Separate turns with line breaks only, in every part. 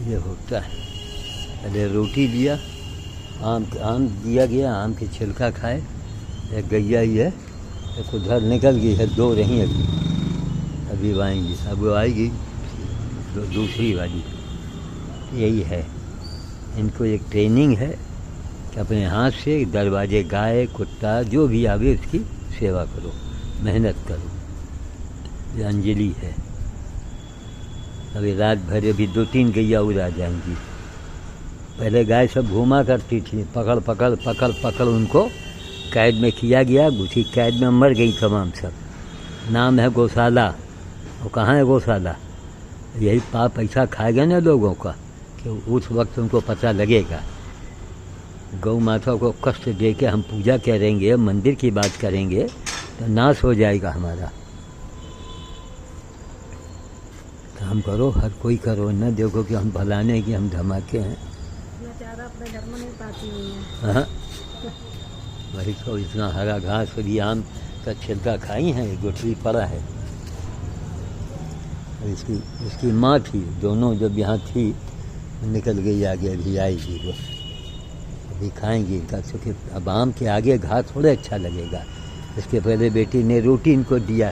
ये होता है। पहले रोटी दिया, आम दिया गया, आम की छिलका खाए। एक गैया ही है, एक उधर निकल गई है, दो रही अभी आएंगी, अब वो आएगी दूसरी वाली। यही है, इनको एक ट्रेनिंग है कि अपने हाथ से दरवाजे गाय कुत्ता जो भी आवे उसकी सेवा करो, मेहनत करो। ये अंजलि है। अभी रात भर अभी 2-3 गैया उड़ा जाएंगी। पहले गाय सब घूमा करती थी, पकड़ पकड़ पकड़ पकड़ उनको कैद में किया गया, उसी कैद में मर गई तमाम सब। नाम है गौशाला। वो कहाँ है गौशाला? यही पाप ऐसा खाएगा ना लोगों का कि उस वक्त उनको पता लगेगा। गौ माता को कष्ट दे के हम पूजा करेंगे, मंदिर की बात करेंगे तो नाश हो जाएगा हमारा। काम करो, हर कोई करो, न देखो कि हम भलाने की हम धमाके हैं।
अपने घर में नहीं पाती है।
हाँ, वही तो, इतना हरा घास और आम का छिलका खाई है, गुठली पड़ा है। इसकी माँ थी, दोनों जब यहाँ थी निकल गई आगे, अभी आएगी वो, अभी खाएंगी इनका। क्योंकि अब आम के आगे घास थोड़ा अच्छा लगेगा। इसके पहले बेटी ने रोटी इनको दिया।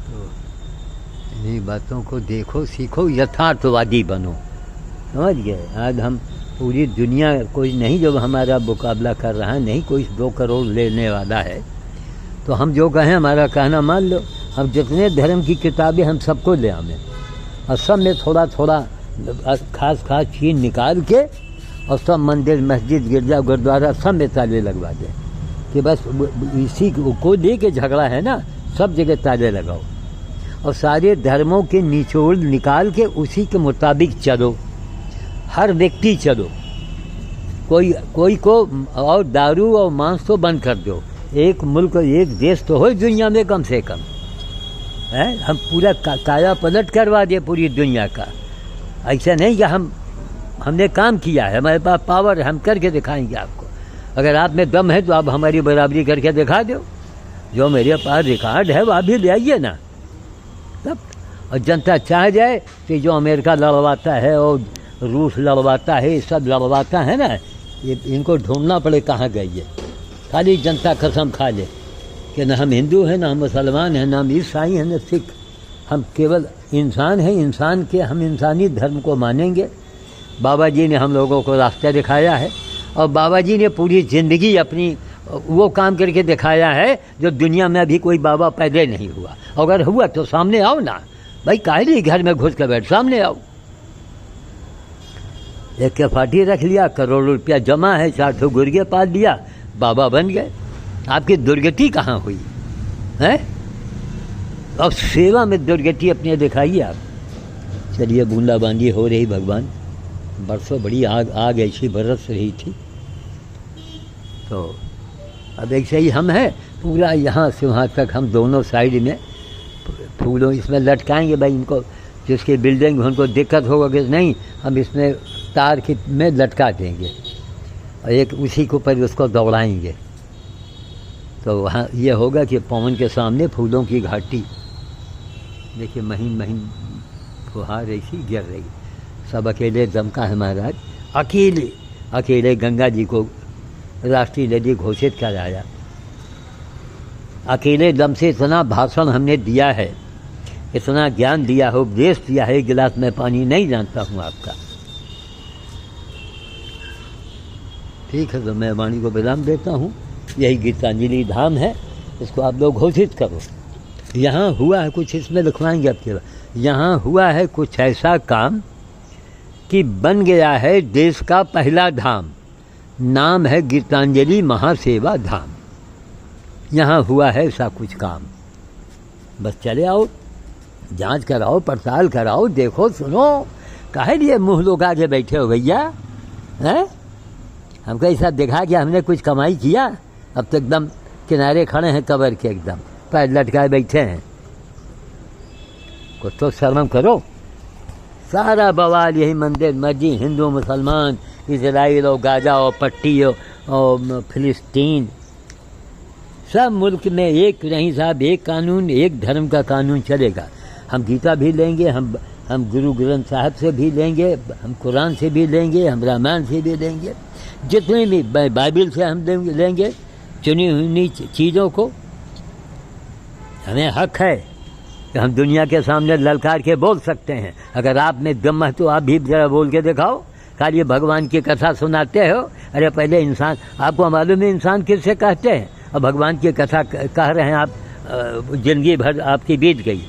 तो इन्हीं बातों को देखो, सीखो, यथार्थवादी बनो। समझ गए? आज हम पूरी दुनिया, कोई नहीं जो हमारा मुकाबला कर रहा है, नहीं कोई 2 करोड़ लेने वाला है। तो हम जो कहें हमारा कहना मान लो। हम जितने धर्म की किताबें हम सबको ले आवें और सब में थोड़ा थोड़ा खास खास चीज़ निकाल के और सब मंदिर मस्जिद गिरजा गुरुद्वारा सब में ताले लगवा दें कि बस इसी को ले के झगड़ा है ना, सब जगह ताले लगाओ और सारे धर्मों के निचोड़ निकाल के उसी के मुताबिक चलो। हर व्यक्ति चलो, कोई को, और दारू और मांस तो बंद कर दो। एक मुल्क, एक देश तो हो दुनिया में कम से कम है। हम पूरा काया पलट करवा दिए पूरी दुनिया का। ऐसा नहीं कि हमने काम किया है, हमारे पास पावर है, हम करके दिखाएंगे आपको। अगर आप में दम है तो आप हमारी बराबरी करके दिखा दो। जो मेरे पास रिकॉर्ड है वो आप भी ले आइए ना तब। और जनता चाह जाए कि जो अमेरिका लड़वाता है और रूस लड़वाता है, सब लड़वाता है ना, ये इनको ढूंढना पड़े कहाँ गई है। खाली जनता कसम खा ले कि न हम हिंदू हैं, न हम मुसलमान हैं, न हम ईसाई हैं, न सिख। हम केवल इंसान हैं। इंसान के हम इंसानी धर्म को मानेंगे। बाबा जी ने हम लोगों को रास्ता दिखाया है और बाबा जी ने पूरी ज़िंदगी अपनी वो काम करके दिखाया है जो दुनिया में अभी कोई बाबा पैदा नहीं हुआ। अगर हुआ तो सामने आओ ना भाई, काहे घर में घुस कर बैठ, सामने आओ। एक के फाटी रख लिया, करोड़ों रुपया जमा है, 4 गुर्गे पाल दिया, बाबा बन गए। आपकी दुर्गति कहाँ हुई है? अब सेवा में दुर्गति अपने दिखाइए आप। चलिए, बूंदाबांदी हो रही भगवान, बरसों बड़ी आग ऐसी बरस रही थी। तो अब एक सही हम हैं पूरा, यहाँ से वहाँ तक हम दोनों साइड में फूलों इसमें लटकाएंगे भाई। इनको जिसकी बिल्डिंग उनको दिक्कत होगा कि नहीं, हम इसमें तार की में लटका देंगे और एक उसी के ऊपर उसको दौड़ाएंगे। तो वहाँ ये होगा कि पवन के सामने फूलों की घाटी देखिए, महीन महीन फुहार ऐसी गिर रही। सब अकेले दम का है महाराज, अकेले गंगा जी को राष्ट्रीय नदी घोषित कराया। अकेले दम से इतना भाषण हमने दिया है, इतना ज्ञान दिया है, उपदेश दिया है, एक गिलास में पानी नहीं जानता हूँ आपका। ठीक है, तो मैं वाणी को विराम देता हूँ। यही गीतांजलि धाम है, इसको आप लोग घोषित करो। यहाँ हुआ है कुछ, इसमें लिखवाएंगे आपके बाद। यहाँ हुआ है कुछ ऐसा काम कि बन गया है देश का पहला धाम, नाम है गीतांजलि महासेवा धाम। यहाँ हुआ है ऐसा कुछ काम। बस चले आओ, जांच कराओ, पड़ताल कराओ, देखो सुनो। काहे लिए मुँह लोग आगे बैठे हो भैया? हैं, हमको ऐसा दिखा कि हमने कुछ कमाई किया? अब तो एकदम किनारे खड़े हैं कबर के, एकदम पैर लटकाए बैठे हैं। कुछ तो शर्म करो। सारा बवाल यही मंदिर मस्जिद, हिंदू मुसलमान, इजराइल और गाजा और पट्टी और फिलिस्तीन, सब मुल्क में एक नहीं साहब, एक कानून, एक धर्म का कानून चलेगा। हम गीता भी लेंगे, हम गुरु ग्रंथ साहब से भी लेंगे, हम कुरान से भी लेंगे, हम रामायण से भी लेंगे, जितने भी बाइबल से हम लेंगे चुनी हुई चीज़ों को। हमें हक है कि हम दुनिया के सामने ललकार के बोल सकते हैं। अगर आप में दम है तो आप भी जरा बोल के दिखाओ। खाली भगवान की कथा सुनाते हो। अरे पहले इंसान, आपको मालूम है इंसान किससे कहते हैं, और भगवान की कथा कह रहे हैं आप, जिंदगी भर आपकी बीत गई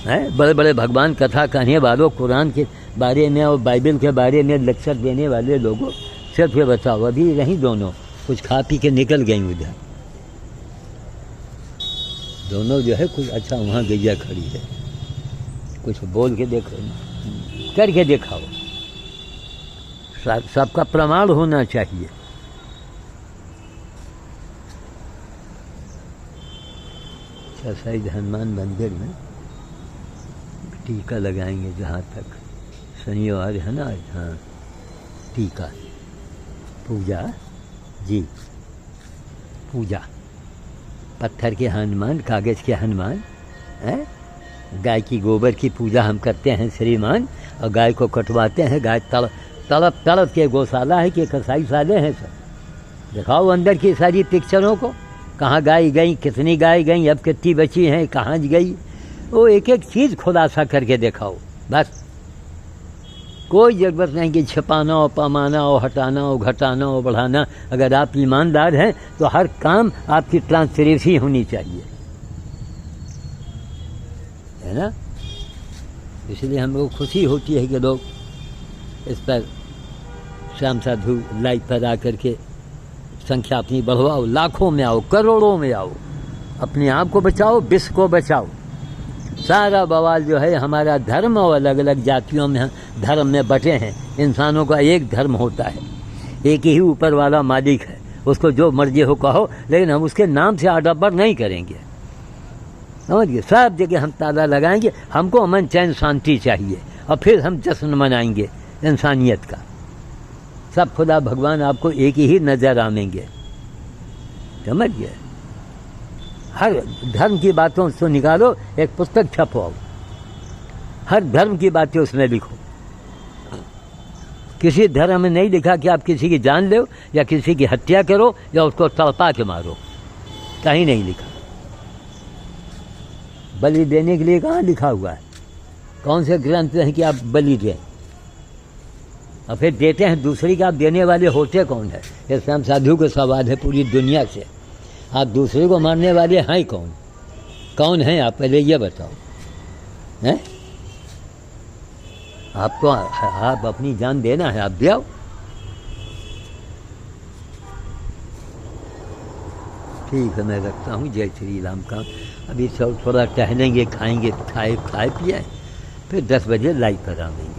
है। बड़े बड़े भगवान कथा कहने वालों, कुरान के बारे में और बाइबल के बारे में लेक्चर देने वाले लोगों, सिर्फ ये बताओ, अभी नहीं दोनों कुछ खा पी के निकल गई उधर, दोनों जो है कुछ अच्छा वहाँ गैया खड़ी है, कुछ बोल के देखो, करके दिखाओ, सबका प्रमाण होना चाहिए। अच्छा, शायद हनुमान मंदिर में टीका लगाएंगे, जहाँ तक शनिवार है ना, हाँ टीका, पूजा जी, पूजा, पत्थर के हनुमान, कागज़ के हनुमान हैं, गाय की गोबर की पूजा हम करते हैं श्रीमान, और गाय को कटवाते हैं। गाय तड़प के गौशाला है कि कसाई साले हैं सब। दिखाओ अंदर की सारी पिक्चरों को, कहाँ गाय गई, कितनी गाय गई, अब कितनी बची हैं, कहाँ गई, वो एक एक चीज़ खुलासा करके दिखाओ। बस कोई ज़रूरत नहीं कि छिपाना हो, पमाना हो, हटाना हो, घटाना हो, बढ़ाना। अगर आप ईमानदार हैं तो हर काम आपकी ट्रांसपेरेंसी होनी चाहिए, है ना। इसलिए हम लोग खुशी होती है कि लोग इस पर श्याम साधु लाइव पर आकर के संख्या अपनी बढ़वाओ, लाखों में आओ, करोड़ों में आओ, अपने आप को बचाओ, विश्व को बचाओ। सारा बवाल जो है हमारा धर्म और अलग अलग जातियों में धर्म में बटे हैं। इंसानों का एक धर्म होता है, एक ही ऊपर वाला मालिक है, उसको जो मर्जी हो कहो, लेकिन हम उसके नाम से आडंबर नहीं करेंगे, समझिए। सब जगह हम ताला लगाएंगे, हमको अमन चैन शांति चाहिए, और फिर हम जश्न मनाएंगे इंसानियत का। सब खुदा भगवान आपको एक ही नज़र आवेंगे, समझिए। हर धर्म की बातों से निकालो, एक पुस्तक छपवाओ, हर धर्म की बातें उसमें लिखो। किसी धर्म में नहीं लिखा कि आप किसी की जान लो, या किसी की हत्या करो, या उसको तड़पा के मारो, कहीं नहीं लिखा। बलि देने के लिए कहाँ लिखा हुआ है? कौन से ग्रंथ हैं कि आप बलि दें? और फिर देते हैं दूसरी का, आप देने वाले होते कौन है? ये श्याम साधु का सवाल है पूरी दुनिया से। आप दूसरे को मारने वाले हैं कौन? कौन हैं आप? पहले ये बताओ, हैं? आपको आप अपनी जान देना है, आप दे आओ। ठीक है, मैं रखता हूँ। जय श्री राम का। अभी थोड़ा टहलेंगे, खाएंगे, खाए पिए, फिर 10 बजे लाइव पर आवेंगे।